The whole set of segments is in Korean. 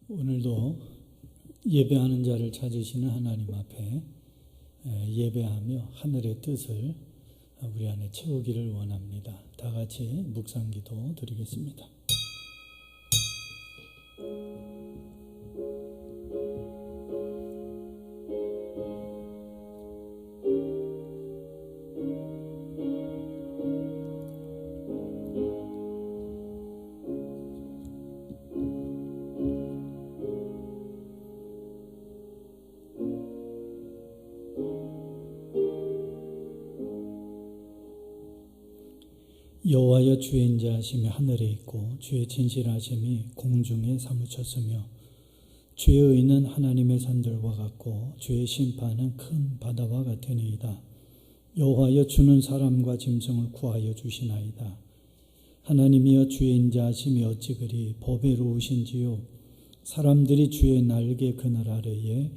오늘도 예배하는 자를 찾으시는 하나님 앞에 예배하며 하늘의 뜻을 우리 안에 채우기를 원합니다. 다 같이 묵상기도 드리겠습니다. 여호와여 주의 인자하심이 하늘에 있고 주의 진실하심이 공중에 사무쳤으며 주의 의는 하나님의 산들과 같고 주의 심판은 큰 바다와 같으니이다. 여호와여 주는 사람과 짐승을 구하여 주시나이다. 하나님이여 주의 인자하심이 어찌 그리 보배로우신지요. 사람들이 주의 날개 그늘 아래에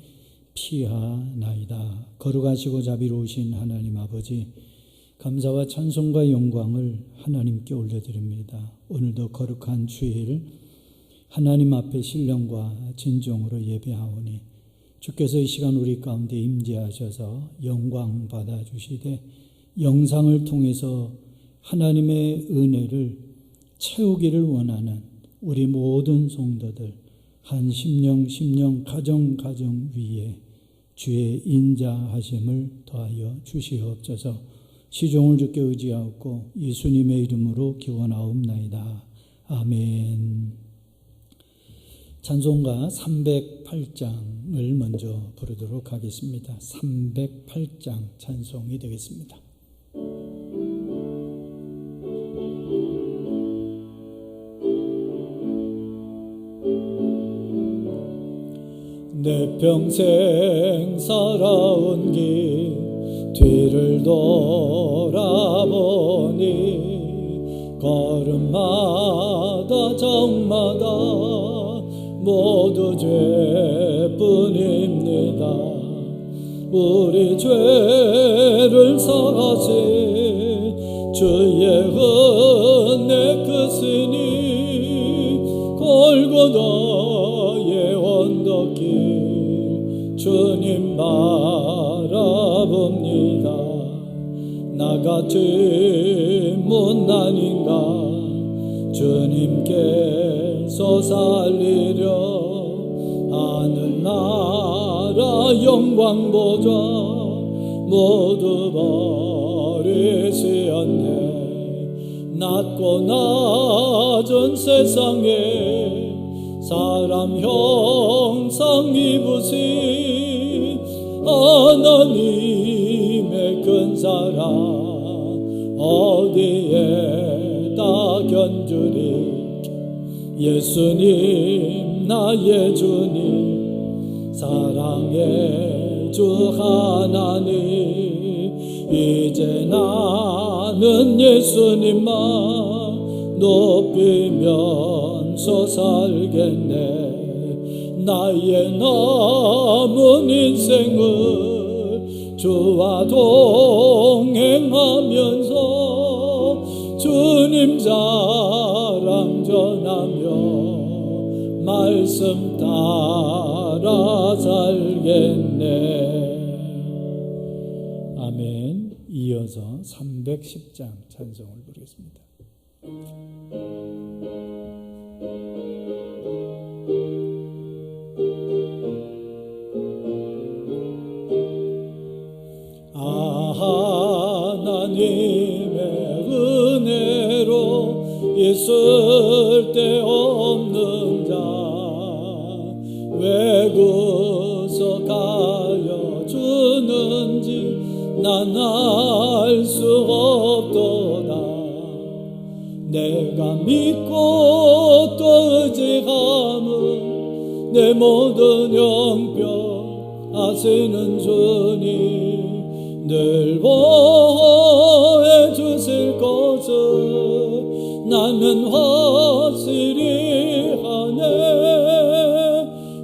피하나이다. 거룩하시고 자비로우신 하나님 아버지, 감사와 찬송과 영광을 하나님께 올려드립니다. 오늘도 거룩한 주일 하나님 앞에 신령과 진정으로 예배하오니 주께서 이 시간 우리 가운데 임재하셔서 영광 받아주시되 영상을 통해서 하나님의 은혜를 채우기를 원하는 우리 모든 성도들 한 심령 가정 위에 주의 인자하심을 더하여 주시옵소서. 시종을 주께 의지하옵고 예수님의 이름으로 기원하옵나이다. 아멘. 찬송가 308장을 먼저 부르도록 하겠습니다. 308장 찬송이 되겠습니다. 내 평생 살아온 길 뒤를 돌아보니 걸음마다 적마다 모두 죄뿐입니다. 우리 죄를 사하신 주의 은혜 크시니 골고다의 언덕길 주님 바라봅니다. 나같이 못난인가 주님께서 살리려 하늘나라 영광 보좌 모두 버리시었네. 낮고 낮은 세상에 사람 형상 입으신 하나님의 큰 사랑 어디에다 견주리. 예수님 나의 주님 사랑의 주 하나님, 이제 나는 예수님만 높이면서 살겠네. 나의 남은 인생을 주와 동행하면서 주님 자랑 전하며 말씀 따라 살겠네. 아멘. 이어서 310장 찬송을 부르겠습니다. 하나님의 은혜로 있을 데 없는 자 왜 구속하여 주는지 난 알 수 없도다. 내가 믿고 또 의지함은 내 모든 영병 아시는 주님 늘 보호해 주실 것을 나는 확실히 하네.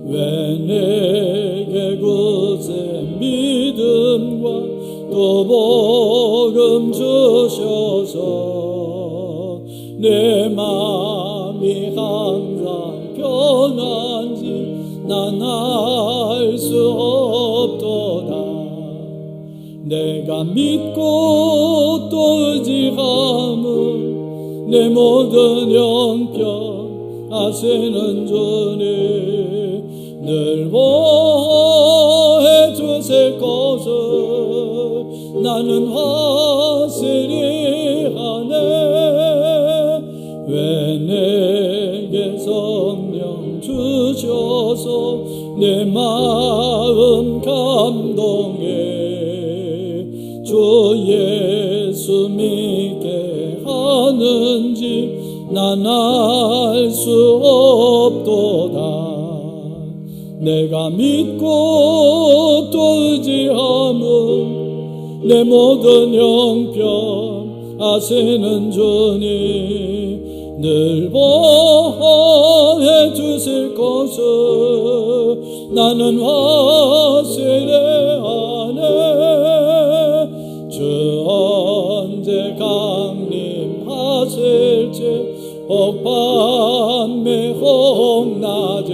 왜 내게 굳은 믿음과 또 복음 주셔서 내 마음이 항상 변한지 난 알 수 없도다. 내가 믿고 또 의지함은 내 모든 형편 아시는 주니 늘 보호해 주실 것을 나는 확실히 하네. 왜 내게 성령 주셔서 내 마음 감동해 주 예수 믿게 하는지 난 알 수 없도다. 내가 믿고 또 의지함은 내 모든 형편 아시는 주니 늘 보호해 주실 것을 나는 확실히 아네. 주 언제 강림하실지 혹밤에 혹낮에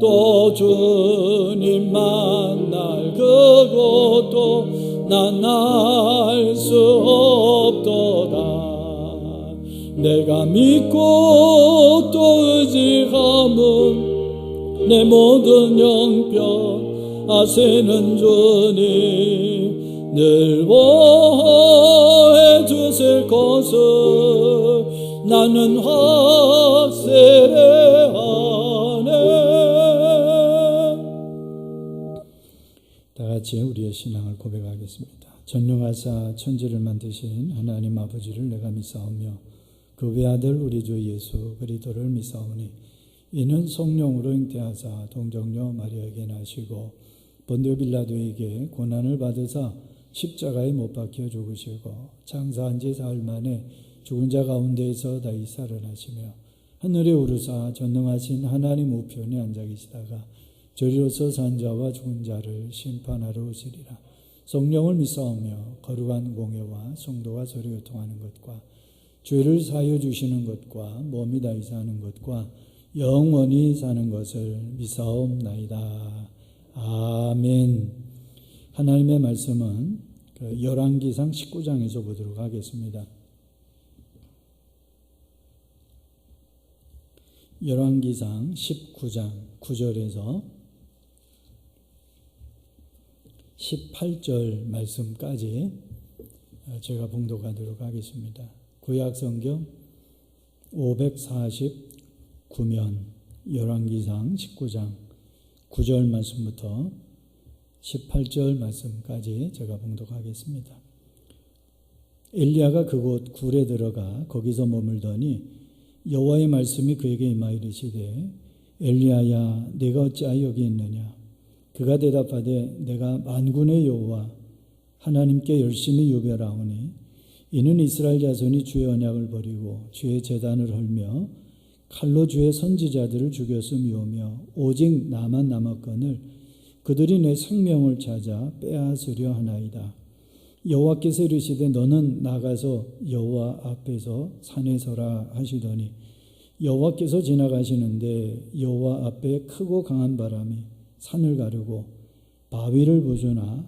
또 주님 만날 그것도 난 알 수 없도다. 내가 믿고 또 의지함은 내 모든 형편 아시는 주니 늘 보호해 주실 것을 나는 확실히 아네. 다 같이 우리의 신앙을 고백하겠습니다. 전능하사 천지를 만드신 하나님 아버지를 내가 믿사오며 그 외아들 우리 주 예수 그리스도를 믿사오니 이는 성령으로 잉태하사 동정녀 마리아에게 나시고 본디오 빌라도에게 고난을 받으사 십자가에 못 박혀 죽으시고 장사한 지 사흘 만에 죽은 자 가운데에서 다시 살아나시며 하늘에 오르사 전능하신 하나님 우편에 앉아 계시다가 저리로서 산 자와 죽은 자를 심판하러 오시리라. 성령을 믿사오며 거룩한 공예와 성도가 서로 교통하는 것과 죄를 사하여 주시는 것과 몸이 다시 사는 것과 영원히 사는 것을 믿사옵나이다. 아멘. 하나님의 말씀은 열왕기상 19장에서 보도록 하겠습니다. 열왕기상 19장 9절에서 18절 말씀까지 제가 봉독하도록 하겠습니다. 구약성경 549면 열왕기상 19장 9절 말씀부터 18절 말씀까지 제가 봉독하겠습니다. 엘리야가 그곳 굴에 들어가 거기서 머물더니 여호와의 말씀이 그에게 임하여 이르시되 엘리야야 내가 어찌하여 여기 있느냐. 그가 대답하되 내가 만군의 여호와 하나님께 열심히 유별하오니 이는 이스라엘 자손이 주의 언약을 버리고 주의 제단을 헐며 칼로 주의 선지자들을 죽였음이오며 오직 나만 남았거늘 그들이 내 생명을 찾아 빼앗으려 하나이다. 여호와께서 이르시되 너는 나가서 여호와 앞에서 산에 서라 하시더니 여호와께서 지나가시는데 여호와 앞에 크고 강한 바람이 산을 가르고 바위를 부수나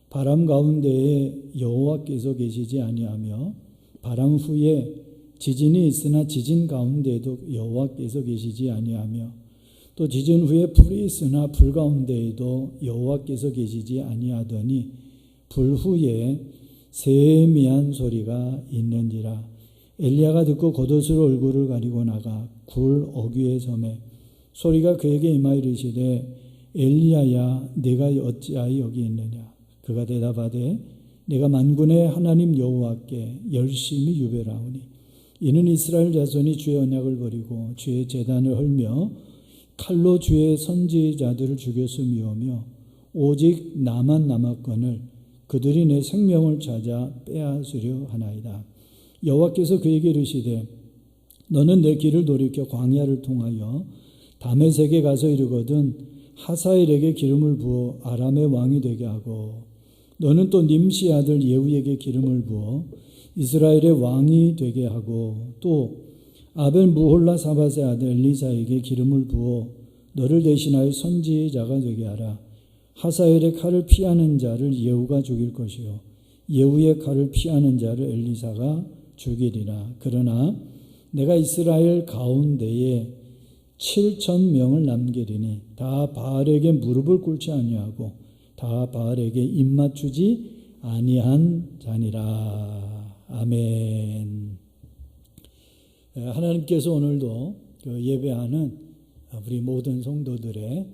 바람 가운데에 여호와께서 계시지 아니하며 바람 후에 지진이 있으나 지진 가운데에도 여호와께서 계시지 아니하며 또 지진 후에 불이 있으나 불 가운데에도 여호와께서 계시지 아니하더니 불 후에 세미한 소리가 있는지라. 엘리야가 듣고 겉옷으로 얼굴을 가리고 나가 굴 어귀에 섬에 소리가 그에게 임하여 이르시되 엘리야야 내가 어찌하여 여기 있느냐. 그가 대답하되 내가 만군의 하나님 여호와께 열심히 유별하오니 이는 이스라엘 자손이 주의 언약을 버리고 주의 제단을 헐며 칼로 주의 선지자들을 죽였음이오며 오직 나만 남았거늘 그들이 내 생명을 찾아 빼앗으려 하나이다. 여호와께서 그에게 이르시되 너는 내 길을 돌이켜 광야를 통하여 다메섹에 가서 이르거든 하사엘에게 기름을 부어 아람의 왕이 되게 하고 너는 또 님시 아들 예후에게 기름을 부어 이스라엘의 왕이 되게 하고 또 아벨 무홀라 사밧의 아들 엘리사에게 기름을 부어 너를 대신하여 선지자가 되게 하라. 하사엘의 칼을 피하는 자를 예후가 죽일 것이요 예후의 칼을 피하는 자를 엘리사가 죽이리라. 그러나 내가 이스라엘 가운데에 7,000명을 남기리니 다 바알에게 무릎을 꿇지 아니하고 다 바알에게 입맞추지 아니한 자니라. 아멘. 하나님께서 오늘도 예배하는 우리 모든 성도들의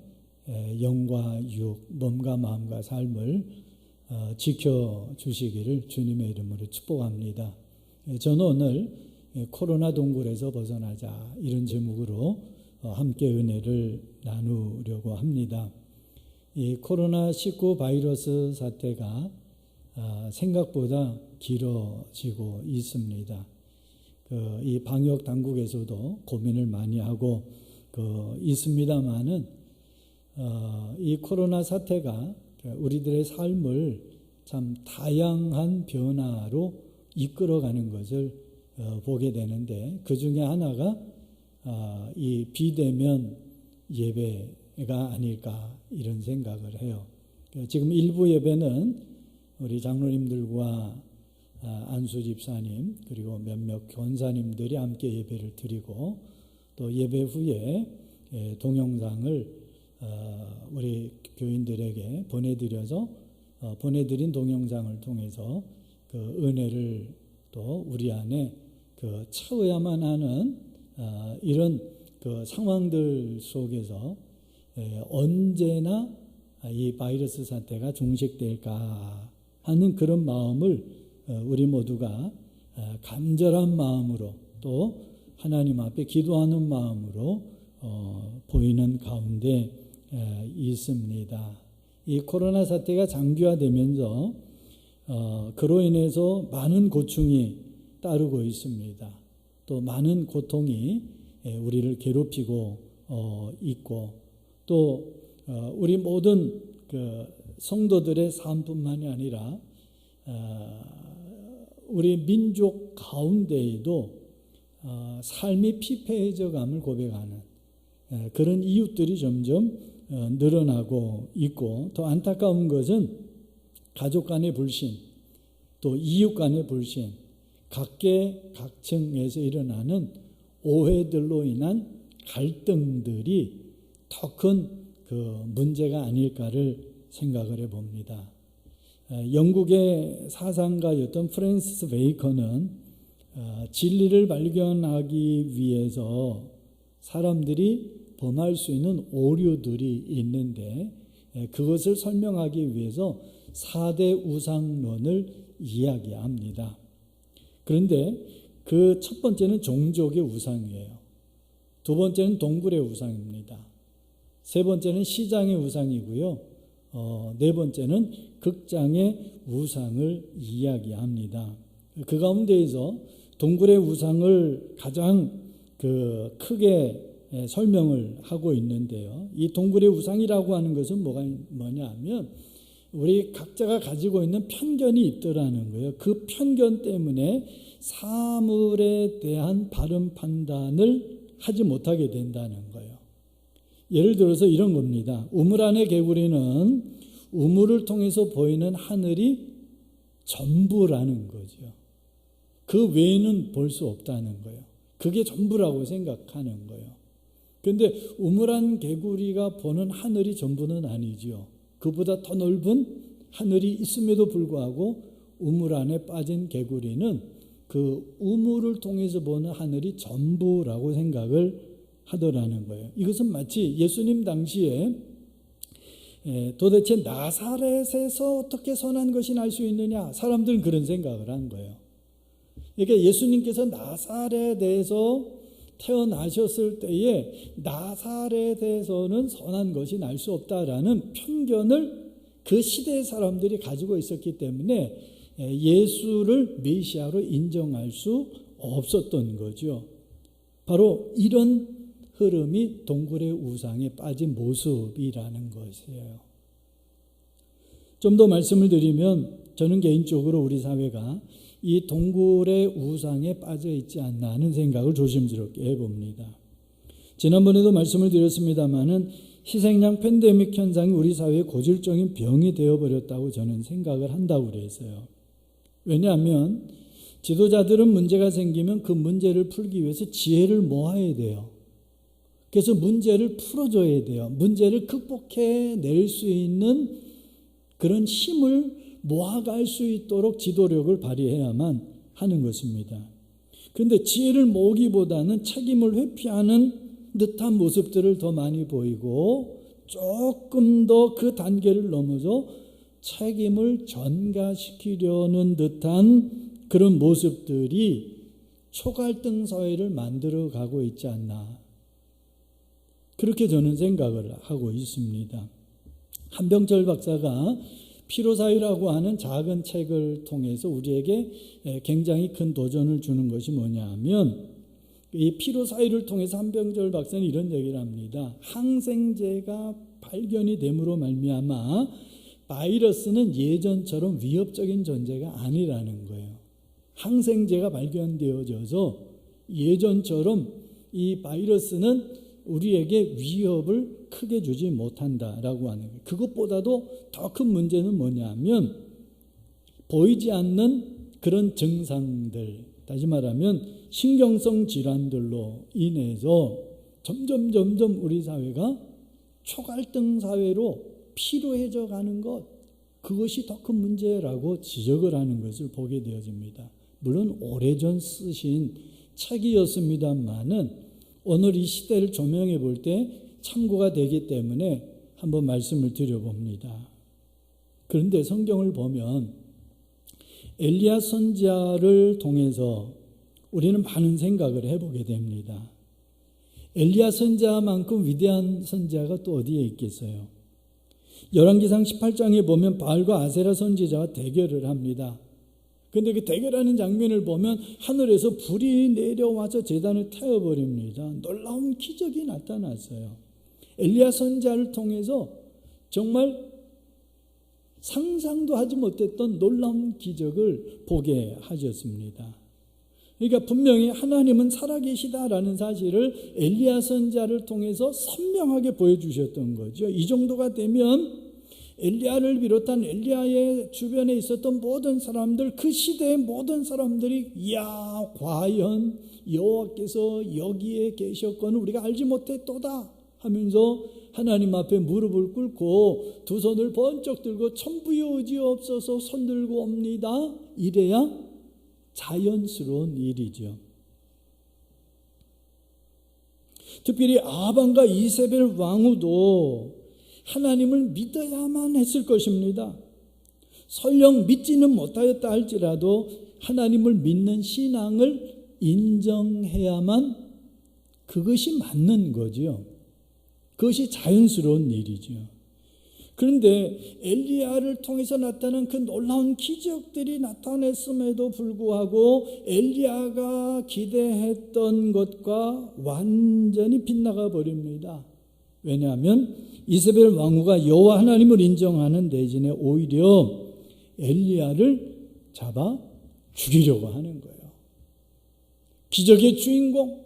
영과 육, 몸과 마음과 삶을 지켜주시기를 주님의 이름으로 축복합니다. 저는 오늘 코로나 동굴에서 벗어나자 이런 제목으로 함께 은혜를 나누려고 합니다. 이 코로나19 바이러스 사태가 생각보다 길어지고 있습니다. 이 방역 당국에서도 고민을 많이 하고 있습니다만은 이 코로나 사태가 우리들의 삶을 참 다양한 변화로 이끌어가는 것을 보게 되는데 그 중에 하나가 이 비대면 예배가 아닐까 이런 생각을 해요. 지금 일부 예배는 우리 장로님들과 안수 집사님 그리고 몇몇 권사님들이 함께 예배를 드리고 또 예배 후에 동영상을 우리 교인들에게 보내드린 동영상을 통해서 그 은혜를 또 우리 안에 채워야만 하는 이런 그 상황들 속에서 언제나 이 바이러스 사태가 종식될까 하는 그런 마음을 우리 모두가 간절한 마음으로 또 하나님 앞에 기도하는 마음으로 보이는 가운데 있습니다. 이 코로나 사태가 장기화되면서 그로 인해서 많은 고충이 따르고 있습니다. 또 많은 고통이 우리를 괴롭히고 있고 또 우리 모든 그 성도들의 삶뿐만이 아니라 우리 민족 가운데에도 삶이 피폐해져감을 고백하는 그런 이웃들이 점점 늘어나고 있고 더 안타까운 것은 가족 간의 불신 또 이웃 간의 불신 각계각층에서 일어나는 오해들로 인한 갈등들이 더 큰 그 문제가 아닐까를 생각을 해봅니다. 영국의 사상가였던 프랜시스 베이컨은 진리를 발견하기 위해서 사람들이 범할 수 있는 오류들이 있는데 그것을 설명하기 위해서 4대 우상론을 이야기합니다. 그런데 그 첫 번째는 종족의 우상이에요. 두 번째는 동굴의 우상입니다. 세 번째는 시장의 우상이고요. 네 번째는 극장의 우상을 이야기합니다. 그 가운데에서 동굴의 우상을 가장 크게 설명을 하고 있는데요. 이 동굴의 우상이라고 하는 것은 뭐냐 하면 우리 각자가 가지고 있는 편견이 있더라는 거예요. 그 편견 때문에 사물에 대한 바른 판단을 하지 못하게 된다는 거예요. 예를 들어서 이런 겁니다. 우물 안의 개구리는 우물을 통해서 보이는 하늘이 전부라는 거죠. 그 외에는 볼 수 없다는 거예요. 그게 전부라고 생각하는 거예요. 그런데 우물 안 개구리가 보는 하늘이 전부는 아니죠. 그보다 더 넓은 하늘이 있음에도 불구하고 우물 안에 빠진 개구리는 그 우물을 통해서 보는 하늘이 전부라고 생각을 하더라는 거예요. 이것은 마치 예수님 당시에 도대체 나사렛에서 어떻게 선한 것이 날 수 있느냐 사람들은 그런 생각을 한 거예요. 그러니까 예수님께서 나사렛에서 태어나셨을 때에 나사렛에서는 선한 것이 날 수 없다라는 편견을 그 시대의 사람들이 가지고 있었기 때문에 예수를 메시아로 인정할 수 없었던 거죠. 바로 이런 흐름이 동굴의 우상에 빠진 모습이라는 것이에요. 좀 더 말씀을 드리면 저는 개인적으로 우리 사회가 이 동굴의 우상에 빠져 있지 않나 하는 생각을 조심스럽게 해봅니다. 지난번에도 말씀을 드렸습니다마는 희생양 팬데믹 현상이 우리 사회의 고질적인 병이 되어버렸다고 저는 생각을 한다고 그랬어요. 왜냐하면 지도자들은 문제가 생기면 그 문제를 풀기 위해서 지혜를 모아야 돼요. 그래서 문제를 풀어줘야 돼요. 문제를 극복해낼 수 있는 그런 힘을 모아갈 수 있도록 지도력을 발휘해야만 하는 것입니다. 그런데 지혜를 모으기보다는 책임을 회피하는 듯한 모습들을 더 많이 보이고 조금 더 그 단계를 넘어서 책임을 전가시키려는 듯한 그런 모습들이 초갈등 사회를 만들어가고 있지 않나. 그렇게 저는 생각을 하고 있습니다. 한병철 박사가 피로사회라고 하는 작은 책을 통해서 우리에게 굉장히 큰 도전을 주는 것이 뭐냐 하면 이 피로사회를 통해서 한병철 박사는 이런 얘기를 합니다. 항생제가 발견이 됨으로 말미암아 바이러스는 예전처럼 위협적인 존재가 아니라는 거예요. 항생제가 발견되어져서 예전처럼 이 바이러스는 우리에게 위협을 크게 주지 못한다라고 하는 거예요. 그것보다도 더 큰 문제는 뭐냐면 보이지 않는 그런 증상들, 다시 말하면 신경성 질환들로 인해서 점점 우리 사회가 초갈등 사회로 피로해져 가는 것, 그것이 더 큰 문제라고 지적을 하는 것을 보게 되어집니다. 물론 오래전 쓰신 책이었습니다만은 오늘 이 시대를 조명해 볼 때 참고가 되기 때문에 한번 말씀을 드려봅니다. 그런데 성경을 보면 엘리야 선지자를 통해서 우리는 많은 생각을 해보게 됩니다. 엘리야 선지자만큼 위대한 선지자가 또 어디에 있겠어요? 열왕기상 18장에 보면 바알과 아세라 선지자와 대결을 합니다. 그런데 그 대결하는 장면을 보면 하늘에서 불이 내려와서 제단을 태워버립니다. 놀라운 기적이 나타났어요. 엘리야 선지자를 통해서 정말 상상도 하지 못했던 놀라운 기적을 보게 하셨습니다. 그러니까 분명히 하나님은 살아계시다라는 사실을 엘리야 선지자를 통해서 선명하게 보여주셨던 거죠. 이 정도가 되면 엘리야를 비롯한 엘리야의 주변에 있었던 모든 사람들, 그 시대의 모든 사람들이 야, 과연 여호와께서 여기에 계셨거늘 우리가 알지 못했도다 하면서 하나님 앞에 무릎을 꿇고 두 손을 번쩍 들고 천부여 의지없어서 손들고 옵니다. 이래야 자연스러운 일이죠. 특별히 아합과 이세벨 왕후도 하나님을 믿어야만 했을 것입니다. 설령 믿지는 못하였다 할지라도 하나님을 믿는 신앙을 인정해야만 그것이 맞는 거죠. 그것이 자연스러운 일이죠. 그런데 엘리야를 통해서 나타난 그 놀라운 기적들이 나타났음에도 불구하고 엘리야가 기대했던 것과 완전히 빗나가 버립니다. 왜냐하면 이세벨 왕후가 여호와 하나님을 인정하는 대신에 오히려 엘리야를 잡아 죽이려고 하는 거예요. 기적의 주인공,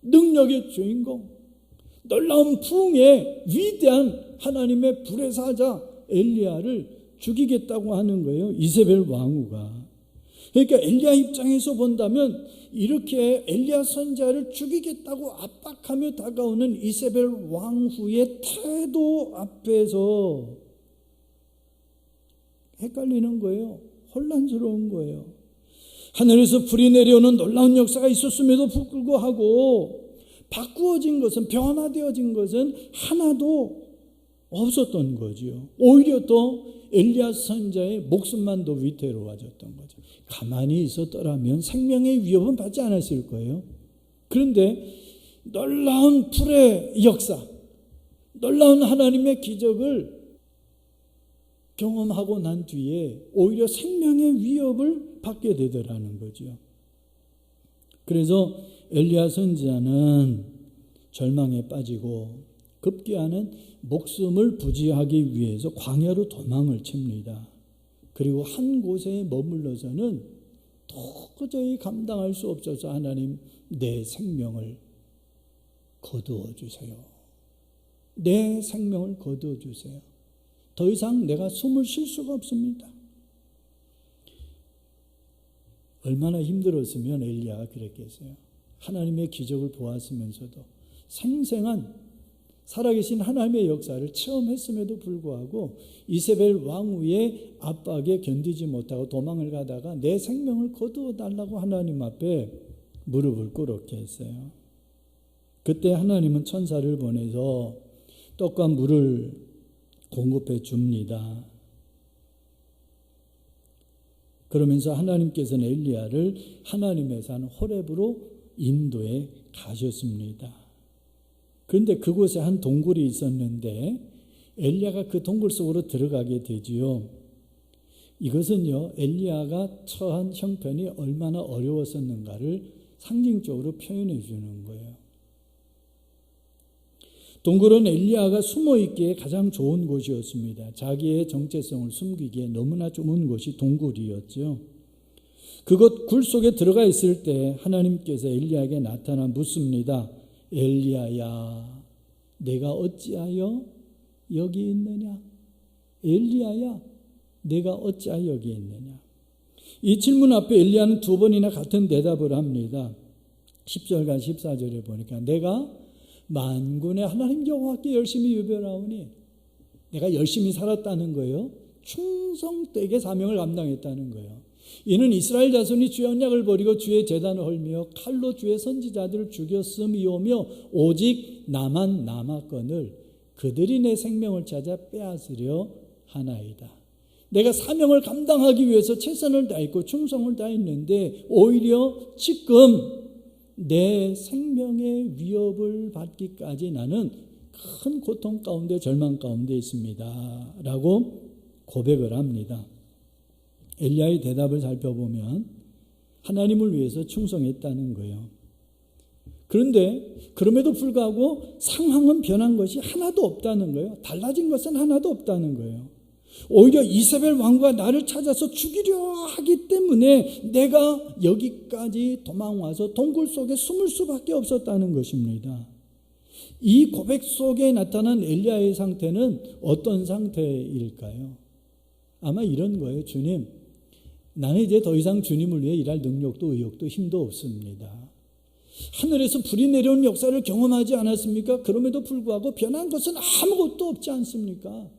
능력의 주인공, 놀라운 부흥의 위대한 하나님의 불의 사자 엘리야를 죽이겠다고 하는 거예요. 이세벨 왕후가. 그러니까 엘리야 입장에서 본다면 이렇게 엘리야 선지자를 죽이겠다고 압박하며 다가오는 이세벨 왕후의 태도 앞에서 헷갈리는 거예요. 혼란스러운 거예요. 하늘에서 불이 내려오는 놀라운 역사가 있었음에도 불구하고 바꾸어진 것은, 변화되어진 것은 하나도 없었던 거지요. 오히려 더 엘리야 선지자의 목숨만 더 위태로워졌던 거죠. 가만히 있었더라면 생명의 위협은 받지 않았을 거예요. 그런데 놀라운 불의 역사, 놀라운 하나님의 기적을 경험하고 난 뒤에 오히려 생명의 위협을 받게 되더라는 거죠. 그래서 엘리야 선지자는 절망에 빠지고 급기야는 목숨을 부지하기 위해서 광야로 도망을 칩니다. 그리고 한 곳에 머물러서는 도저히 감당할 수 없어서 하나님 내 생명을 거두어 주세요. 내 생명을 거두어 주세요. 더 이상 내가 숨을 쉴 수가 없습니다. 얼마나 힘들었으면 엘리야가 그랬겠어요. 하나님의 기적을 보았으면서도 생생한 살아계신 하나님의 역사를 체험했음에도 불구하고 이세벨 왕후의 압박에 견디지 못하고 도망을 가다가 내 생명을 거두어 달라고 하나님 앞에 무릎을 꿇었게 했어요. 그때 하나님은 천사를 보내서 떡과 물을 공급해 줍니다. 그러면서 하나님께서는 엘리야를 하나님의 산 호렙으로 인도에 가셨습니다. 그런데 그곳에 한 동굴이 있었는데 엘리야가 그 동굴 속으로 들어가게 되지요. 이것은요, 엘리야가 처한 형편이 얼마나 어려웠었는가를 상징적으로 표현해 주는 거예요. 동굴은 엘리야가 숨어있기에 가장 좋은 곳이었습니다. 자기의 정체성을 숨기기에 너무나 좋은 곳이 동굴이었죠. 그곳 굴 속에 들어가 있을 때 하나님께서 엘리야에게 나타나 묻습니다. 엘리야야, 내가 어찌하여 여기 있느냐? 엘리야야, 내가 어찌하여 여기 있느냐? 이 질문 앞에 엘리야는 두 번이나 같은 대답을 합니다. 10절과 14절에 보니까 내가 만군의 하나님 여호와께 열심히 유별하오니, 내가 열심히 살았다는 거예요. 충성되게 사명을 감당했다는 거예요. 이는 이스라엘 자손이 주의 언약을 버리고 주의 제단을 헐며 칼로 주의 선지자들을 죽였음이오며 오직 나만 남았거늘 그들이 내 생명을 찾아 빼앗으려 하나이다. 내가 사명을 감당하기 위해서 최선을 다했고 충성을 다했는데 오히려 지금 내 생명의 위협을 받기까지 나는 큰 고통 가운데 절망 가운데 있습니다 라고 고백을 합니다. 엘리야의 대답을 살펴보면 하나님을 위해서 충성했다는 거예요. 그런데 그럼에도 불구하고 상황은 변한 것이 하나도 없다는 거예요. 달라진 것은 하나도 없다는 거예요. 오히려 이세벨 왕후가 나를 찾아서 죽이려 하기 때문에 내가 여기까지 도망와서 동굴 속에 숨을 수밖에 없었다는 것입니다. 이 고백 속에 나타난 엘리야의 상태는 어떤 상태일까요? 아마 이런 거예요. 주님, 나는 이제 더 이상 주님을 위해 일할 능력도 의욕도 힘도 없습니다. 하늘에서 불이 내려온 역사를 경험하지 않았습니까? 그럼에도 불구하고 변한 것은 아무것도 없지 않습니까?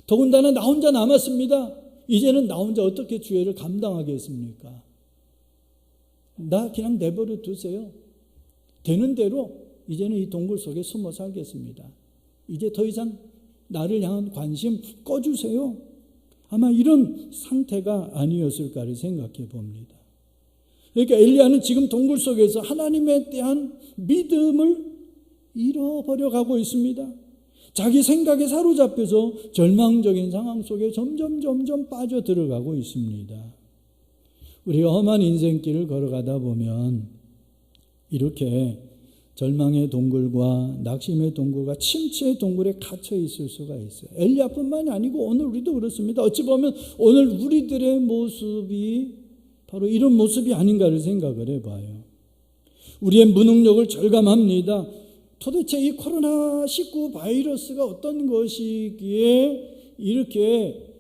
더군다나 나 혼자 남았습니다. 이제는 나 혼자 어떻게 주애를 감당하겠습니까? 나 그냥 내버려 두세요. 되는 대로 이제는 이 동굴 속에 숨어 살겠습니다. 이제 더 이상 나를 향한 관심 꺼주세요. 아마 이런 상태가 아니었을까를 생각해 봅니다. 그러니까 엘리야는 지금 동굴 속에서 하나님에 대한 믿음을 잃어버려 가고 있습니다. 자기 생각에 사로잡혀서 절망적인 상황 속에 점점 빠져들어가고 있습니다. 우리가 험한 인생길을 걸어가다 보면 이렇게 절망의 동굴과 낙심의 동굴과 침체의 동굴에 갇혀 있을 수가 있어요. 엘리야뿐만이 아니고 오늘 우리도 그렇습니다. 어찌 보면 오늘 우리들의 모습이 바로 이런 모습이 아닌가를 생각을 해봐요. 우리의 무능력을 절감합니다. 도대체 이 코로나19 바이러스가 어떤 것이기에 이렇게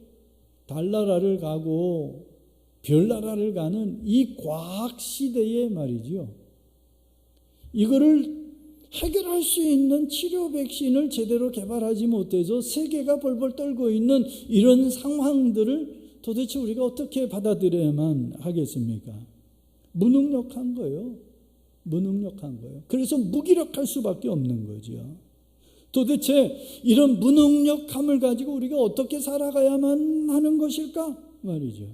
달나라를 가고 별나라를 가는 이 과학 시대에 말이죠. 이거를 해결할 수 있는 치료 백신을 제대로 개발하지 못해서 세계가 벌벌 떨고 있는 이런 상황들을 도대체 우리가 어떻게 받아들여야만 하겠습니까? 무능력한 거예요. 무능력한 거예요. 그래서 무기력할 수밖에 없는 거죠. 도대체 이런 무능력함을 가지고 우리가 어떻게 살아가야만 하는 것일까 말이죠.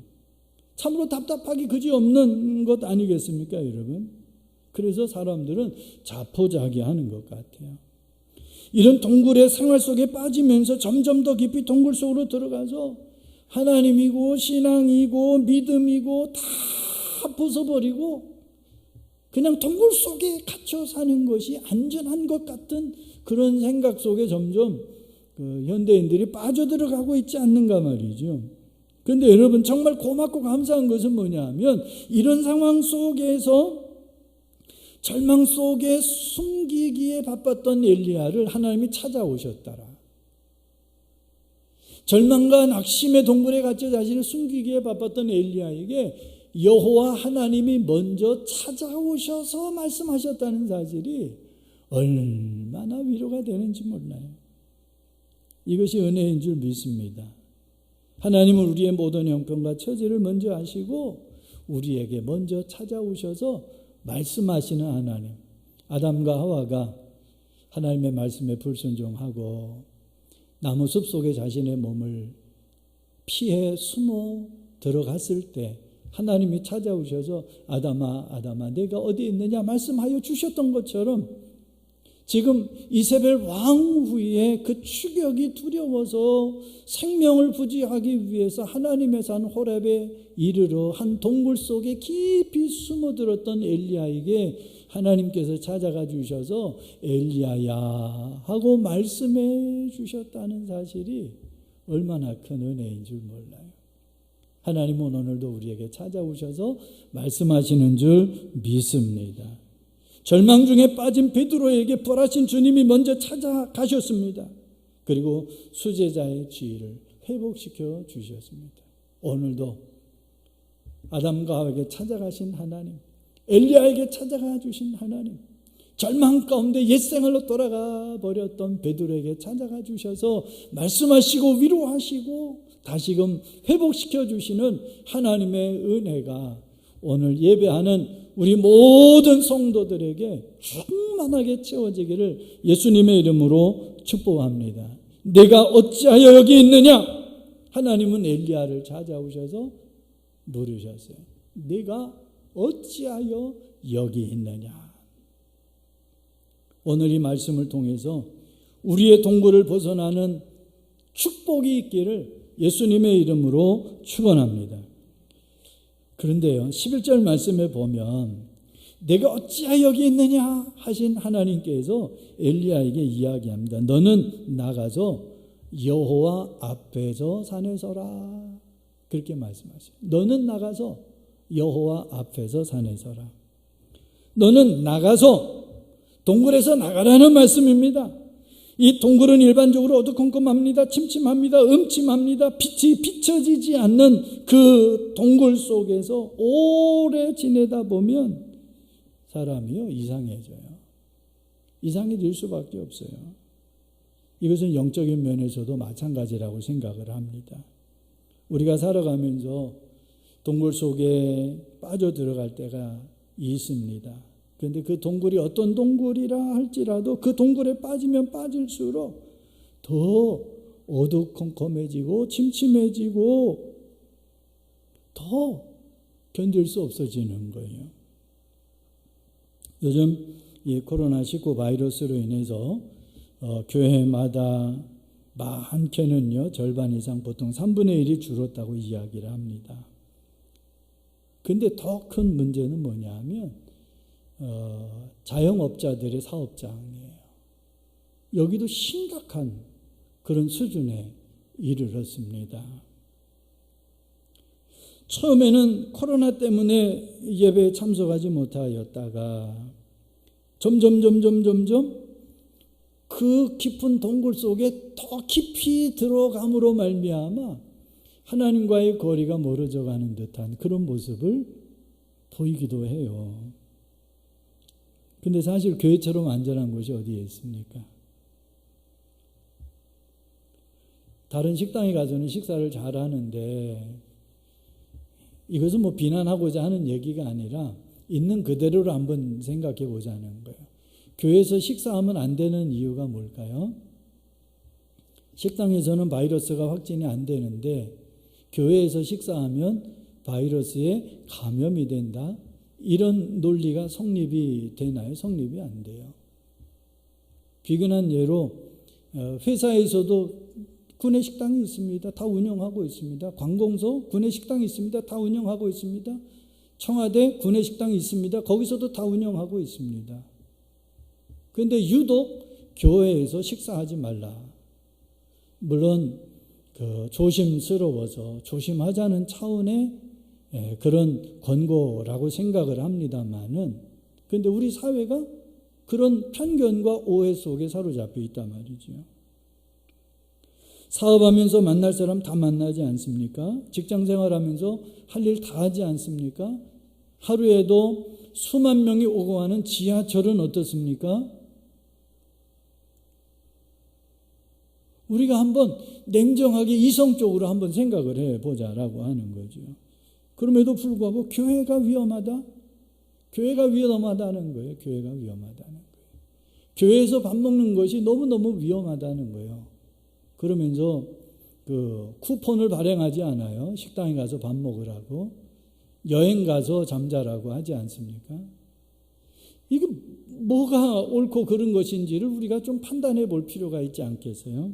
참으로 답답하기 그지없는 것 아니겠습니까, 여러분? 그래서 사람들은 자포자기하는 것 같아요. 이런 동굴의 생활 속에 빠지면서 점점 더 깊이 동굴 속으로 들어가서 하나님이고 신앙이고 믿음이고 다 벗어버리고 그냥 동굴 속에 갇혀 사는 것이 안전한 것 같은 그런 생각 속에 점점 현대인들이 빠져들어가고 있지 않는가 말이죠. 그런데 여러분 정말 고맙고 감사한 것은 뭐냐 하면 이런 상황 속에서 절망 속에 숨기기에 바빴던 엘리야를 하나님이 찾아오셨더라. 절망과 낙심의 동굴에 갇혀 자신을 숨기기에 바빴던 엘리야에게 여호와 하나님이 먼저 찾아오셔서 말씀하셨다는 사실이 얼마나 위로가 되는지 몰라요. 이것이 은혜인 줄 믿습니다. 하나님은 우리의 모든 형편과 처지를 먼저 아시고 우리에게 먼저 찾아오셔서 말씀하시는 하나님. 아담과 하와가 하나님의 말씀에 불순종하고 나무숲 속에 자신의 몸을 피해 숨어 들어갔을 때 하나님이 찾아오셔서 아담아 아담아 내가 어디 있느냐 말씀하여 주셨던 것처럼 지금 이세벨 왕 후에 그 추격이 두려워서 생명을 부지하기 위해서 하나님의 산 호렙에 이르러 한 동굴 속에 깊이 숨어들었던 엘리야에게 하나님께서 찾아가 주셔서 엘리야야 하고 말씀해 주셨다는 사실이 얼마나 큰 은혜인 줄 몰라요. 하나님은 오늘도 우리에게 찾아오셔서 말씀하시는 줄 믿습니다. 절망 중에 빠진 베드로에게 벌하신 주님이 먼저 찾아가셨습니다. 그리고 수제자의 지위를 회복시켜 주셨습니다. 오늘도 아담과 하와에게 찾아가신 하나님, 엘리야에게 찾아가 주신 하나님, 절망 가운데 옛생활로 돌아가 버렸던 베드로에게 찾아가 주셔서 말씀하시고 위로하시고 다시금 회복시켜 주시는 하나님의 은혜가 오늘 예배하는 우리 모든 성도들에게 충만하게 채워지기를 예수님의 이름으로 축복합니다. 내가 어찌하여 여기 있느냐? 하나님은 엘리야를 찾아오셔서 물으셨어요. 내가 어찌하여 여기 있느냐? 오늘 이 말씀을 통해서 우리의 동굴을 벗어나는 축복이 있기를 예수님의 이름으로 축원합니다. 그런데요, 11절 말씀에 보면 내가 어찌하여 여기 있느냐 하신 하나님께서 엘리야에게 이야기합니다. 너는 나가서 여호와 앞에서 산에 서라. 그렇게 말씀하셔요. 너는 나가서 여호와 앞에서 산에 서라. 너는 나가서 동굴에서 나가라는 말씀입니다. 이 동굴은 일반적으로 어두컴컴합니다. 침침합니다. 음침합니다. 빛이 비춰지지 않는 그 동굴 속에서 오래 지내다 보면 사람이요 이상해져요. 이상해질 수밖에 없어요. 이것은 영적인 면에서도 마찬가지라고 생각을 합니다. 우리가 살아가면서 동굴 속에 빠져 들어갈 때가 있습니다. 그런데 그 동굴이 어떤 동굴이라 할지라도 그 동굴에 빠지면 빠질수록 더 어두컴컴해지고 침침해지고 더 견딜 수 없어지는 거예요. 요즘 이 코로나19 바이러스로 인해서 교회마다 많게는요 절반 이상 보통 3분의 1이 줄었다고 이야기를 합니다. 그런데 더 큰 문제는 뭐냐면 자영업자들의 사업장이에요. 여기도 심각한 그런 수준에 이르렀습니다. 처음에는 코로나 때문에 예배에 참석하지 못하였다가 점점 그 깊은 동굴 속에 더 깊이 들어감으로 말미암아 하나님과의 거리가 멀어져 가는 듯한 그런 모습을 보이기도 해요. 근데 사실 교회처럼 안전한 곳이 어디에 있습니까? 다른 식당에 가서는 식사를 잘 하는데 이것은 뭐 비난하고자 하는 얘기가 아니라 있는 그대로를 한번 생각해 보자는 거예요. 교회에서 식사하면 안 되는 이유가 뭘까요? 식당에서는 바이러스가 확진이 안 되는데 교회에서 식사하면 바이러스에 감염이 된다. 이런 논리가 성립이 되나요? 성립이 안 돼요. 비근한 예로 회사에서도 구내식당이 있습니다. 다 운영하고 있습니다. 관공서 구내식당이 있습니다. 다 운영하고 있습니다. 청와대 구내식당이 있습니다. 거기서도 다 운영하고 있습니다. 그런데 유독 교회에서 식사하지 말라. 물론 조심스러워서 조심하자는 차원의 그런 권고라고 생각을 합니다만은 그런데 우리 사회가 그런 편견과 오해 속에 사로잡혀 있단 말이죠. 사업하면서 만날 사람 다 만나지 않습니까? 직장생활하면서 할 일 다 하지 않습니까? 하루에도 수만 명이 오고 가는 지하철은 어떻습니까? 우리가 한번 냉정하게 이성적으로 한번 생각을 해보자라고 하는 거죠. 그럼에도 불구하고 교회가 위험하다? 교회가 위험하다는 거예요. 교회가 위험하다는 거예요. 교회에서 밥 먹는 것이 너무너무 위험하다는 거예요. 그러면서 그 쿠폰을 발행하지 않아요. 식당에 가서 밥 먹으라고. 여행 가서 잠자라고 하지 않습니까? 이게 뭐가 옳고 그른 것인지를 우리가 좀 판단해 볼 필요가 있지 않겠어요?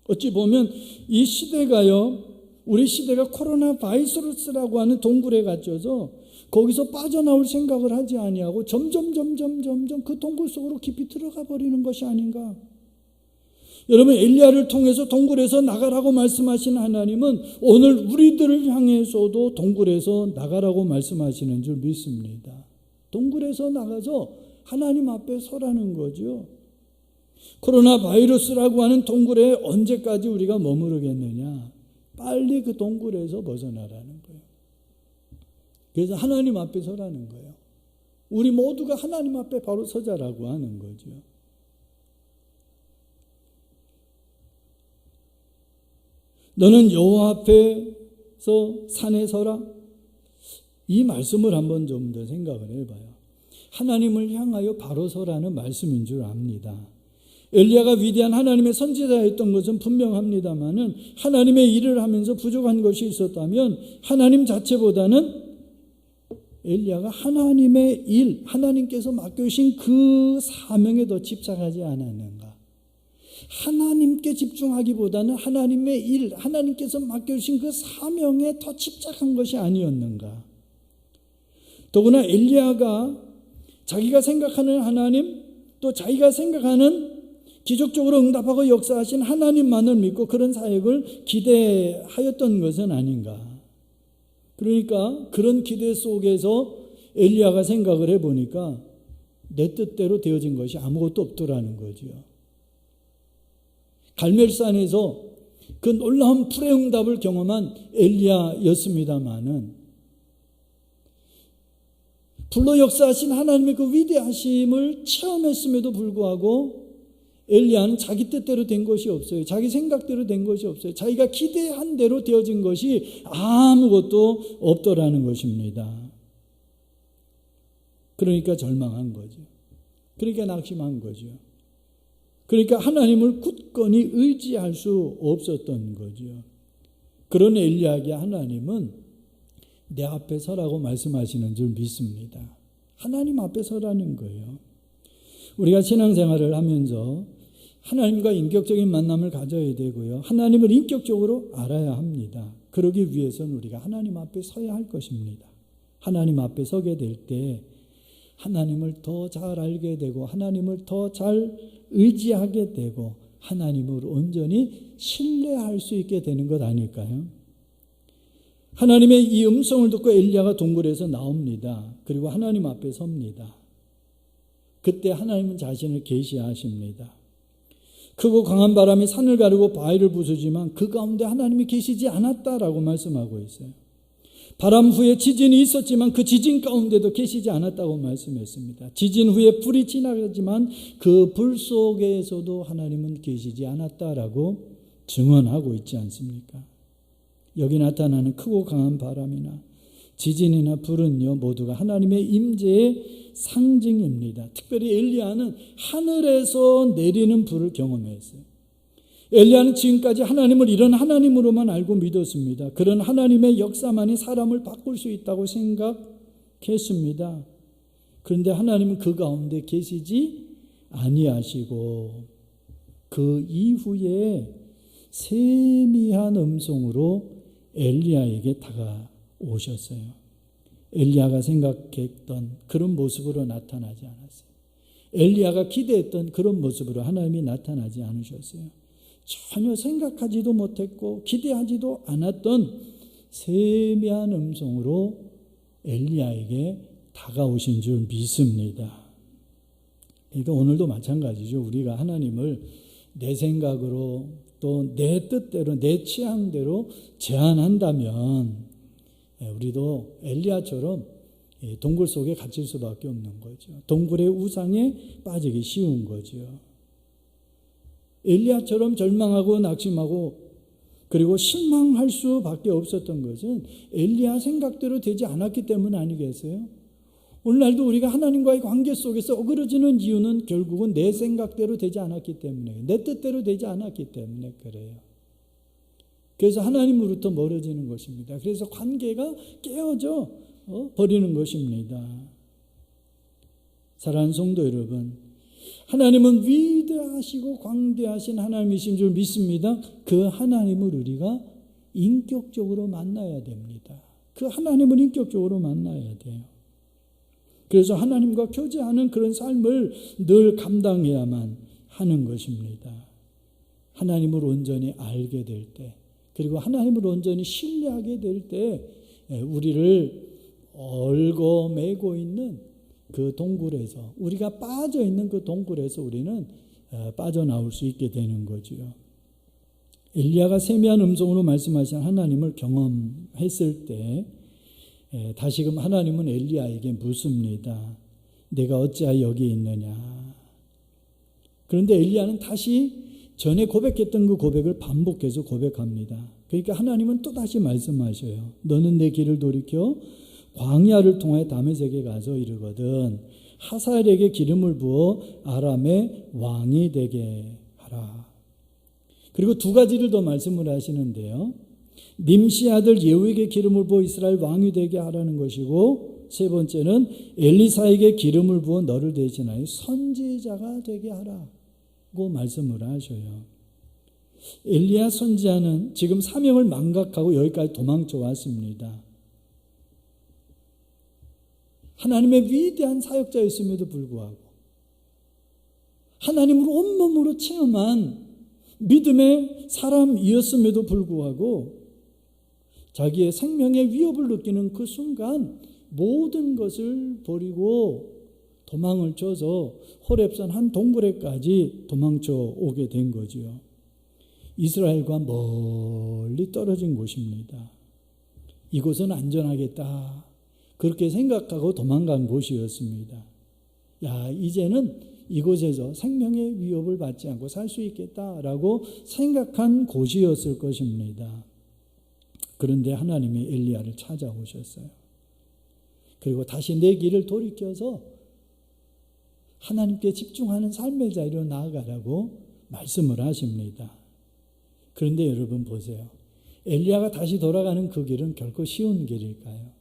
어찌 보면 이 시대가요, 우리 시대가 코로나 바이러스라고 하는 동굴에 갇혀서 거기서 빠져나올 생각을 하지 아니하고 점점 그 동굴 속으로 깊이 들어가 버리는 것이 아닌가. 여러분, 엘리야를 통해서 동굴에서 나가라고 말씀하신 하나님은 오늘 우리들을 향해서도 동굴에서 나가라고 말씀하시는 줄 믿습니다. 동굴에서 나가서 하나님 앞에 서라는 거죠. 코로나 바이러스라고 하는 동굴에 언제까지 우리가 머무르겠느냐. 빨리 그 동굴에서 벗어나라는 거예요. 그래서 하나님 앞에 서라는 거예요. 우리 모두가 하나님 앞에 바로 서자라고 하는 거죠. 너는 여호와 앞에서 산에 서라. 이 말씀을 한번 좀 더 생각을 해봐요. 하나님을 향하여 바로 서라는 말씀인 줄 압니다. 엘리야가 위대한 하나님의 선지자였던 것은 분명합니다만은 하나님의 일을 하면서 부족한 것이 있었다면 하나님 자체보다는 엘리야가 하나님의 일, 하나님께서 맡겨주신 그 사명에 더 집착하지 않았는가? 하나님께 집중하기보다는 하나님의 일, 하나님께서 맡겨주신 그 사명에 더 집착한 것이 아니었는가? 더구나 엘리야가 자기가 생각하는 하나님, 또 자기가 생각하는 기적적으로 응답하고 역사하신 하나님만을 믿고 그런 사역을 기대하였던 것은 아닌가? 그러니까 그런 기대 속에서 엘리야가 생각을 해보니까 내 뜻대로 되어진 것이 아무것도 없더라는 거죠. 갈멜산에서 그 놀라운 불의 응답을 경험한 엘리야였습니다마는 불로 역사하신 하나님의 그 위대하심을 체험했음에도 불구하고 엘리야는 자기 뜻대로 된 것이 없어요. 자기 생각대로 된 것이 없어요. 자기가 기대한 대로 되어진 것이 아무것도 없더라는 것입니다. 그러니까 절망한 거죠. 그러니까 낙심한 거죠. 그러니까 하나님을 굳건히 의지할 수 없었던 거죠. 그런 엘리야에게 하나님은 내 앞에 서라고 말씀하시는 줄 믿습니다. 하나님 앞에 서라는 거예요. 우리가 신앙생활을 하면서 하나님과 인격적인 만남을 가져야 되고요. 하나님을 인격적으로 알아야 합니다. 그러기 위해서는 우리가 하나님 앞에 서야 할 것입니다. 하나님 앞에 서게 될 때 하나님을 더 잘 알게 되고 하나님을 더 잘 의지하게 되고 하나님을 온전히 신뢰할 수 있게 되는 것 아닐까요? 하나님의 이 음성을 듣고 엘리야가 동굴에서 나옵니다. 그리고 하나님 앞에 섭니다. 그때 하나님은 자신을 계시하십니다. 크고 강한 바람이 산을 가르고 바위를 부수지만 그 가운데 하나님이 계시지 않았다라고 말씀하고 있어요. 바람 후에 지진이 있었지만 그 지진 가운데도 계시지 않았다고 말씀했습니다. 지진 후에 불이 지나가지만 그 불 속에서도 하나님은 계시지 않았다라고 증언하고 있지 않습니까? 여기 나타나는 크고 강한 바람이나 지진이나 불은요 모두가 하나님의 임재의 상징입니다. 특별히 엘리야는 하늘에서 내리는 불을 경험했어요. 엘리야는 지금까지 하나님을 이런 하나님으로만 알고 믿었습니다. 그런 하나님의 역사만이 사람을 바꿀 수 있다고 생각했습니다. 그런데 하나님은 그 가운데 계시지 아니하시고 그 이후에 세미한 음성으로 엘리야에게 다가오셨어요. 엘리야가 생각했던 그런 모습으로 나타나지 않았어요. 엘리야가 기대했던 그런 모습으로 하나님이 나타나지 않으셨어요. 전혀 생각하지도 못했고 기대하지도 않았던 세미한 음성으로 엘리야에게 다가오신 줄 믿습니다. 그러니까 오늘도 마찬가지죠. 우리가 하나님을 내 생각으로 또 내 뜻대로 내 취향대로 제한한다면 우리도 엘리야처럼 동굴 속에 갇힐 수밖에 없는 거죠. 동굴의 우상에 빠지기 쉬운 거죠. 엘리야처럼 절망하고 낙심하고 그리고 실망할 수밖에 없었던 것은 엘리야 생각대로 되지 않았기 때문 아니겠어요? 오늘날도 우리가 하나님과의 관계 속에서 어그러지는 이유는 결국은 내 생각대로 되지 않았기 때문에, 내 뜻대로 되지 않았기 때문에 그래요. 그래서 하나님으로부터 멀어지는 것입니다. 그래서 관계가 깨어져 버리는 것입니다. 사랑하는 성도 여러분, 하나님은 위대하시고 광대하신 하나님이신 줄 믿습니다. 그 하나님을 우리가 인격적으로 만나야 됩니다. 그 하나님을 인격적으로 만나야 돼요. 그래서 하나님과 교제하는 그런 삶을 늘 감당해야만 하는 것입니다. 하나님을 온전히 알게 될 때, 그리고 하나님을 온전히 신뢰하게 될 때 우리를 얽어매고 있는 그 동굴에서, 우리가 빠져 있는 그 동굴에서 우리는 빠져나올 수 있게 되는 거지요. 엘리야가 세미한 음성으로 말씀하신 하나님을 경험했을 때 다시금 하나님은 엘리야에게 묻습니다. 내가 어찌하여 여기 있느냐. 그런데 엘리야는 다시 전에 고백했던 그 고백을 반복해서 고백합니다. 그러니까 하나님은 또다시 말씀하셔요. 너는 내 길을 돌이켜 광야를 통해 다메섹에 가서 이르거든 하사엘에게 기름을 부어 아람의 왕이 되게 하라. 그리고 두 가지를 더 말씀을 하시는데요. 님시 아들 예후에게 기름을 부어 이스라엘 왕이 되게 하라는 것이고, 세 번째는 엘리사에게 기름을 부어 너를 대신하여 선지자가 되게 하라고 말씀을 하셔요. 엘리야 선지자는 지금 사명을 망각하고 여기까지 도망쳐 왔습니다. 하나님의 위대한 사역자였음에도 불구하고 하나님을 온몸으로 체험한 믿음의 사람이었음에도 불구하고 자기의 생명의 위협을 느끼는 그 순간 모든 것을 버리고 도망을 쳐서 호렙산 한 동굴에까지 도망쳐 오게 된 거지요. 이스라엘과 멀리 떨어진 곳입니다. 이곳은 안전하겠다 그렇게 생각하고 도망간 곳이었습니다. 이제는 이곳에서 생명의 위협을 받지 않고 살 수 있겠다라고 생각한 곳이었을 것입니다. 그런데 하나님이 엘리야를 찾아오셨어요. 그리고 다시 내 길을 돌이켜서 하나님께 집중하는 삶의 자리로 나아가라고 말씀을 하십니다. 그런데 여러분 보세요. 엘리야가 다시 돌아가는 그 길은 결코 쉬운 길일까요?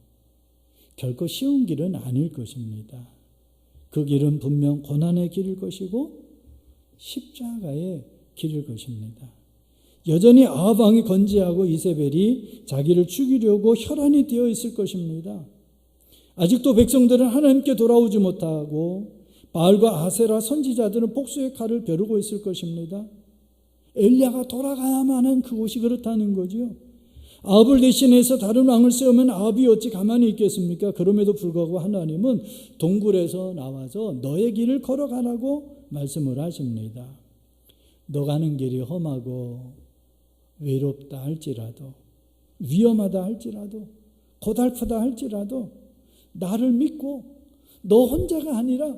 결코 쉬운 길은 아닐 것입니다. 그 길은 분명 고난의 길일 것이고 십자가의 길일 것입니다. 여전히 아합 왕이 건재하고 이세벨이 자기를 죽이려고 혈안이 되어 있을 것입니다. 아직도 백성들은 하나님께 돌아오지 못하고 바알과 아세라 선지자들은 복수의 칼을 벼르고 있을 것입니다. 엘리야가 돌아가야만 하는 그곳이 그렇다는 거죠. 아합을 대신해서 다른 왕을 세우면 아합이 어찌 가만히 있겠습니까? 그럼에도 불구하고 하나님은 동굴에서 나와서 너의 길을 걸어가라고 말씀을 하십니다. 너 가는 길이 험하고 외롭다 할지라도, 위험하다 할지라도, 고달프다 할지라도 나를 믿고 너 혼자가 아니라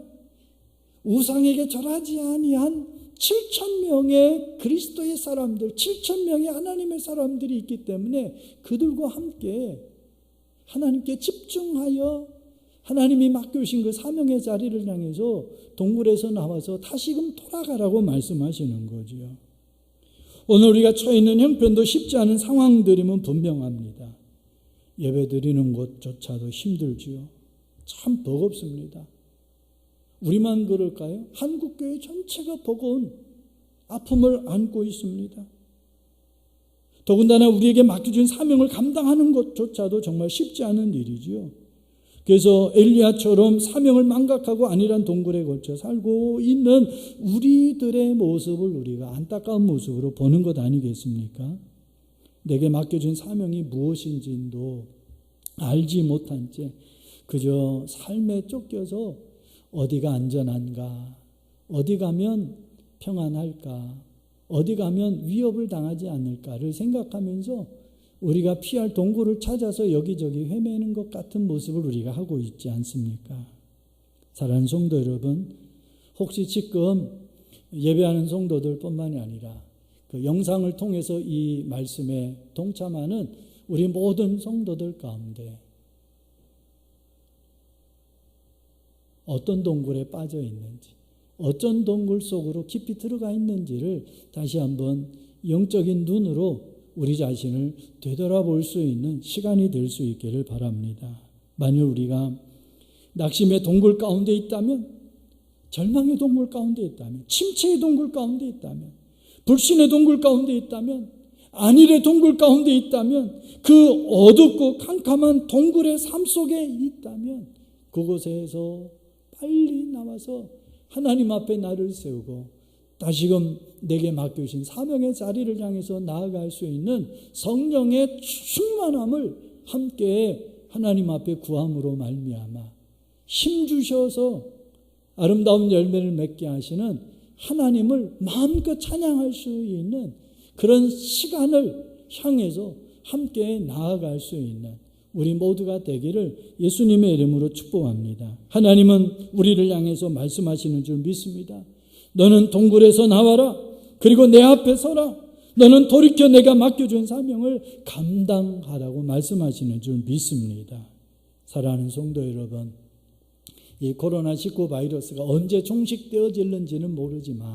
우상에게 절하지 아니한 7,000명의 그리스도의 사람들, 7,000명의 하나님의 사람들이 있기 때문에 그들과 함께 하나님께 집중하여 하나님이 맡겨주신 그 사명의 자리를 향해서 동굴에서 나와서 다시금 돌아가라고 말씀하시는 거지요. 오늘 우리가 처해 있는 형편도 쉽지 않은 상황들이면 분명합니다. 예배드리는 곳조차도 힘들지요. 참 버겁습니다. 우리만 그럴까요? 한국교회 전체가 버거운 아픔을 안고 있습니다. 더군다나 우리에게 맡겨진 사명을 감당하는 것조차도 정말 쉽지 않은 일이지요. 그래서 엘리야처럼 사명을 망각하고 안일한 동굴에 걸쳐 살고 있는 우리들의 모습을 우리가 안타까운 모습으로 보는 것 아니겠습니까? 내게 맡겨진 사명이 무엇인지도 알지 못한 채 그저 삶에 쫓겨서 어디가 안전한가, 어디 가면 평안할까, 어디 가면 위협을 당하지 않을까를 생각하면서 우리가 피할 동굴을 찾아서 여기저기 헤매는 것 같은 모습을 우리가 하고 있지 않습니까? 사랑하는 성도 여러분, 혹시 지금 예배하는 성도들 뿐만이 아니라 그 영상을 통해서 이 말씀에 동참하는 우리 모든 성도들 가운데 어떤 동굴에 빠져 있는지, 어떤 동굴 속으로 깊이 들어가 있는지를 다시 한번 영적인 눈으로 우리 자신을 되돌아볼 수 있는 시간이 될 수 있기를 바랍니다. 만일 우리가 낙심의 동굴 가운데 있다면, 절망의 동굴 가운데 있다면, 침체의 동굴 가운데 있다면, 불신의 동굴 가운데 있다면, 안일의 동굴 가운데 있다면, 그 어둡고 캄캄한 동굴의 삶 속에 있다면 그곳에서 빨리 나와서 하나님 앞에 나를 세우고 다시금 내게 맡겨주신 사명의 자리를 향해서 나아갈 수 있는 성령의 충만함을 함께 하나님 앞에 구함으로 말미암아 힘주셔서 아름다운 열매를 맺게 하시는 하나님을 마음껏 찬양할 수 있는 그런 시간을 향해서 함께 나아갈 수 있는 우리 모두가 되기를 예수님의 이름으로 축복합니다. 하나님은 우리를 향해서 말씀하시는 줄 믿습니다. 너는 동굴에서 나와라. 그리고 내 앞에 서라. 너는 돌이켜 내가 맡겨준 사명을 감당하라고 말씀하시는 줄 믿습니다. 사랑하는 성도 여러분, 이 코로나19 바이러스가 언제 종식되어질는지는 모르지만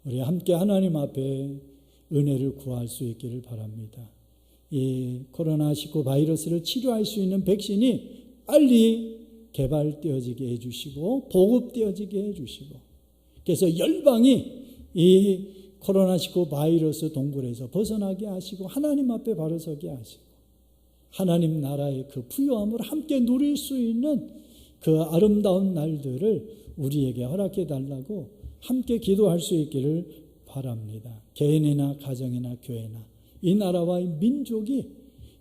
우리 함께 하나님 앞에 은혜를 구할 수 있기를 바랍니다. 이 코로나19 바이러스를 치료할 수 있는 백신이 빨리 개발되어지게 해주시고 보급되어지게 해주시고, 그래서 열방이 이 코로나19 바이러스 동굴에서 벗어나게 하시고 하나님 앞에 바로 서게 하시고 하나님 나라의 그 부요함을 함께 누릴 수 있는 그 아름다운 날들을 우리에게 허락해 달라고 함께 기도할 수 있기를 바랍니다. 개인이나 가정이나 교회나 이 나라와 이 민족이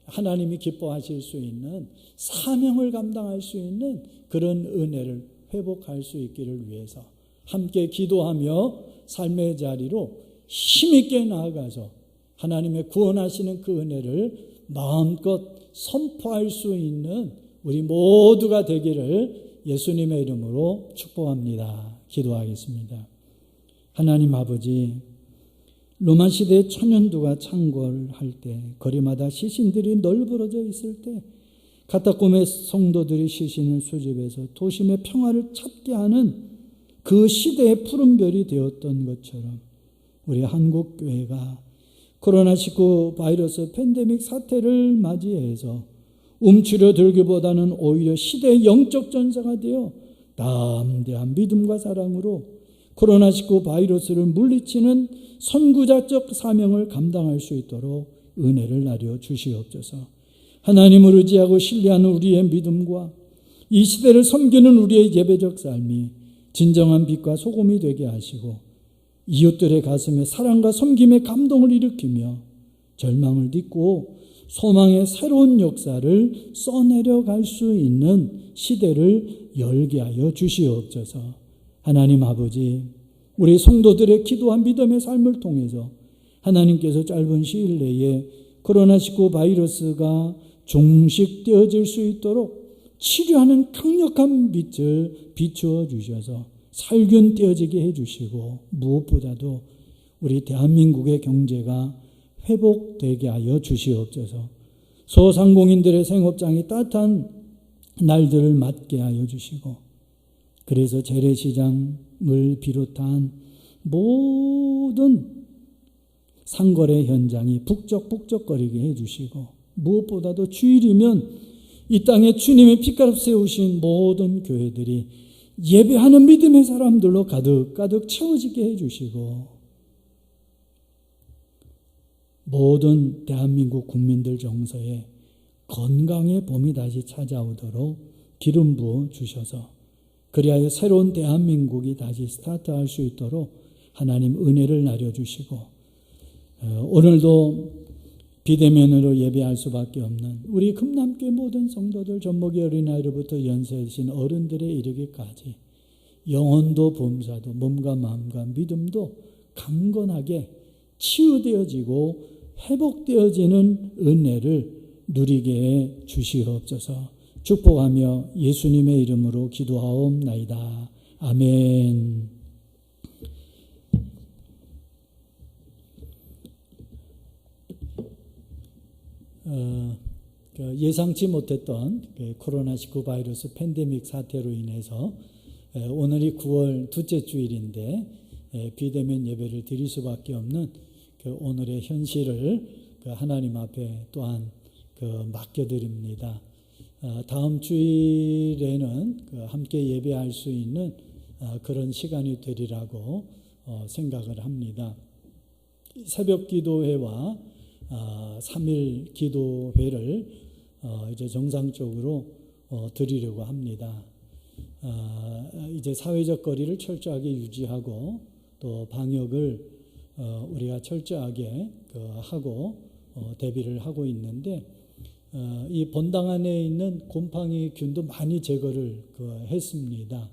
하나님이 기뻐하실 수 있는 사명을 감당할 수 있는 그런 은혜를 회복할 수 있기를 위해서 함께 기도하며 삶의 자리로 힘있게 나아가서 하나님의 구원하시는 그 은혜를 마음껏 선포할 수 있는 우리 모두가 되기를 예수님의 이름으로 축복합니다. 기도하겠습니다. 하나님 아버지, 로마 시대의 천연두가 창궐할 때 거리마다 시신들이 널브러져 있을 때 카타콤의 성도들이 시신을 수집해서 도심의 평화를 찾게 하는 그 시대의 푸른 별이 되었던 것처럼 우리 한국교회가 코로나19 바이러스 팬데믹 사태를 맞이해서 움츠려들기보다는 오히려 시대의 영적 전사가 되어 담대한 믿음과 사랑으로 코로나19 바이러스를 물리치는 선구자적 사명을 감당할 수 있도록 은혜를 나려 주시옵소서. 하나님을 의지하고 신뢰하는 우리의 믿음과 이 시대를 섬기는 우리의 예배적 삶이 진정한 빛과 소금이 되게 하시고 이웃들의 가슴에 사랑과 섬김의 감동을 일으키며 절망을 딛고 소망의 새로운 역사를 써내려갈 수 있는 시대를 열게 하여 주시옵소서. 하나님 아버지, 우리 성도들의 기도와 믿음의 삶을 통해서 하나님께서 짧은 시일 내에 코로나19 바이러스가 종식되어질 수 있도록 치료하는 강력한 빛을 비추어 주셔서 살균되어지게 해주시고 무엇보다도 우리 대한민국의 경제가 회복되게 하여 주시옵소서. 소상공인들의 생업장이 따뜻한 날들을 맞게 하여 주시고 그래서 재래시장을 비롯한 모든 상거래 현장이 북적북적거리게 해주시고 무엇보다도 주일이면 이 땅에 주님의 피값 세우신 모든 교회들이 예배하는 믿음의 사람들로 가득가득 채워지게 해주시고 모든 대한민국 국민들 정서에 건강의 봄이 다시 찾아오도록 기름 부어 주셔서 그리하여 새로운 대한민국이 다시 스타트할 수 있도록 하나님 은혜를 나려주시고 오늘도 비대면으로 예배할 수밖에 없는 우리 금남교회 모든 성도들, 전목이 어린아이로부터 연세 드신 어른들에 이르기까지 영혼도 범사도 몸과 마음과 믿음도 강건하게 치유되어지고 회복되어지는 은혜를 누리게 해 주시옵소서. 축복하며 예수님의 이름으로 기도하옵나이다. 아멘. 예상치 못했던 코로나19 바이러스 팬데믹 사태로 인해서 오늘이 9월 둘째 주일인데 비대면 예배를 드릴 수밖에 없는 오늘의 현실을 하나님 앞에 또한 맡겨드립니다. 다음 주일에는 함께 예배할 수 있는 그런 시간이 되리라고 생각을 합니다. 새벽 기도회와 3일 기도회를 이제 정상적으로 드리려고 합니다. 이제 사회적 거리를 철저하게 유지하고 또 방역을 우리가 철저하게 하고 대비를 하고 있는데 이 본당 안에 있는 곰팡이균도 많이 제거를 했습니다.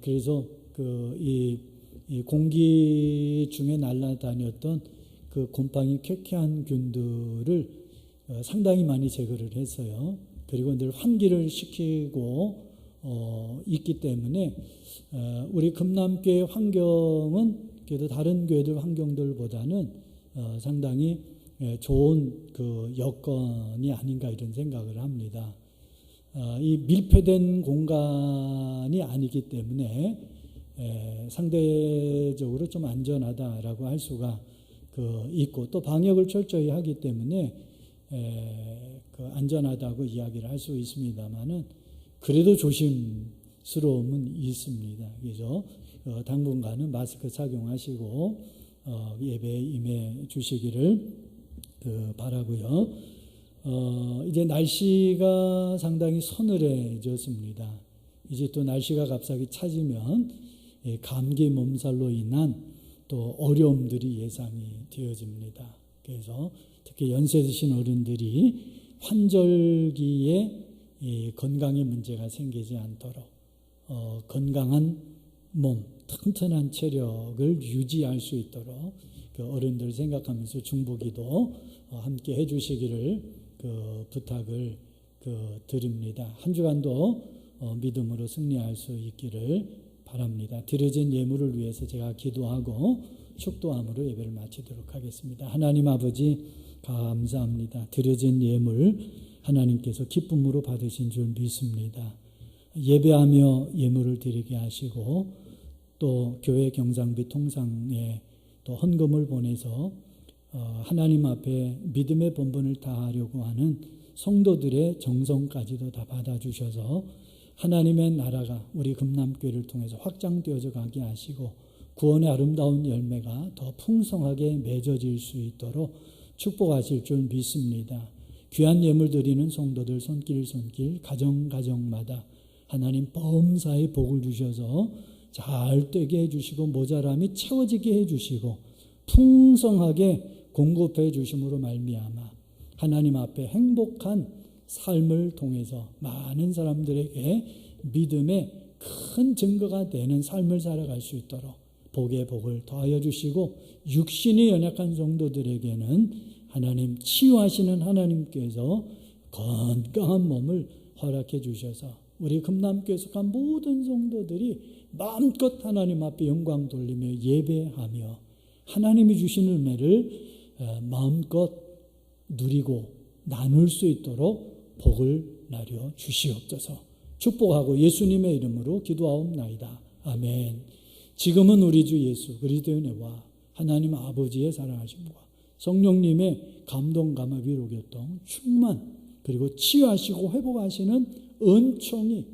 그래서 이 공기 중에 날아다녔던 그 곰팡이 쾌쾌한 균들을 상당히 많이 제거를 했어요. 그리고 늘 환기를 시키고 있기 때문에 우리 금남교회 환경은 그래도 다른 교회들 환경들보다는 상당히 좋은 여건이 아닌가 이런 생각을 합니다. 이 밀폐된 공간이 아니기 때문에 상대적으로 좀 안전하다라고 할 수가 있고 또 방역을 철저히 하기 때문에 안전하다고 이야기를 할 수 있습니다만은 그래도 조심스러움은 있습니다. 그래서 당분간은 마스크 착용하시고 예배에 임해 주시기를 바라고요. 이제 날씨가 상당히 서늘해졌습니다. 이제 또 날씨가 갑자기 차지면 감기 몸살로 인한 또 어려움들이 예상이 되어집니다. 그래서 특히 연세 드신 어른들이 환절기에 건강에 문제가 생기지 않도록 건강한 몸, 튼튼한 체력을 유지할 수 있도록 어른들 생각하면서 중보기도 함께 해주시기를 부탁을 드립니다. 한 주간도 믿음으로 승리할 수 있기를 바랍니다. 드려진 예물을 위해서 제가 기도하고 축도함으로 예배를 마치도록 하겠습니다. 하나님 아버지 감사합니다. 드려진 예물 하나님께서 기쁨으로 받으신 줄 믿습니다. 예배하며 예물을 드리게 하시고 또 교회 경상비 통상에 또 헌금을 보내서 하나님 앞에 믿음의 본분을 다하려고 하는 성도들의 정성까지도 다 받아주셔서 하나님의 나라가 우리 금남교회를 통해서 확장되어져 가게 하시고 구원의 아름다운 열매가 더 풍성하게 맺어질 수 있도록 축복하실 줄 믿습니다. 귀한 예물 드리는 성도들 손길 가정마다 하나님 범사의 복을 주셔서 잘 되게 해주시고 모자람이 채워지게 해주시고 풍성하게 공급해 주심으로 말미암아 하나님 앞에 행복한 삶을 통해서 많은 사람들에게 믿음의 큰 증거가 되는 삶을 살아갈 수 있도록 복의 복을 더하여 주시고 육신이 연약한 성도들에게는 하나님 치유하시는 하나님께서 건강한 몸을 허락해 주셔서 우리 금남교회 속한 모든 성도들이 마음껏 하나님 앞에 영광 돌리며 예배하며 하나님이 주시는 은혜를 마음껏 누리고 나눌 수 있도록 복을 나려 주시옵소서. 축복하고 예수님의 이름으로 기도하옵나이다. 아멘. 지금은 우리 주 예수 그리스도의 은혜와 하나님 아버지의 사랑하심과 성령님의 감동 감화 위로 교통 충만 그리고 치유하시고 회복하시는 은총이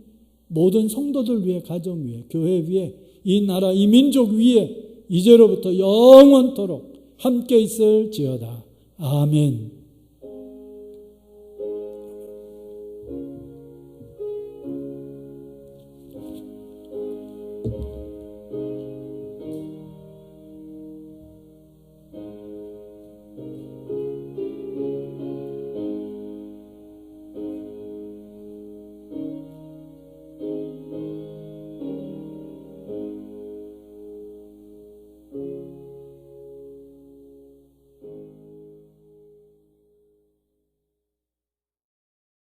모든 성도들 위해 가정 위에 교회 위에 이 나라 이 민족 위에 이제로부터 영원토록 함께 있을지어다. 아멘.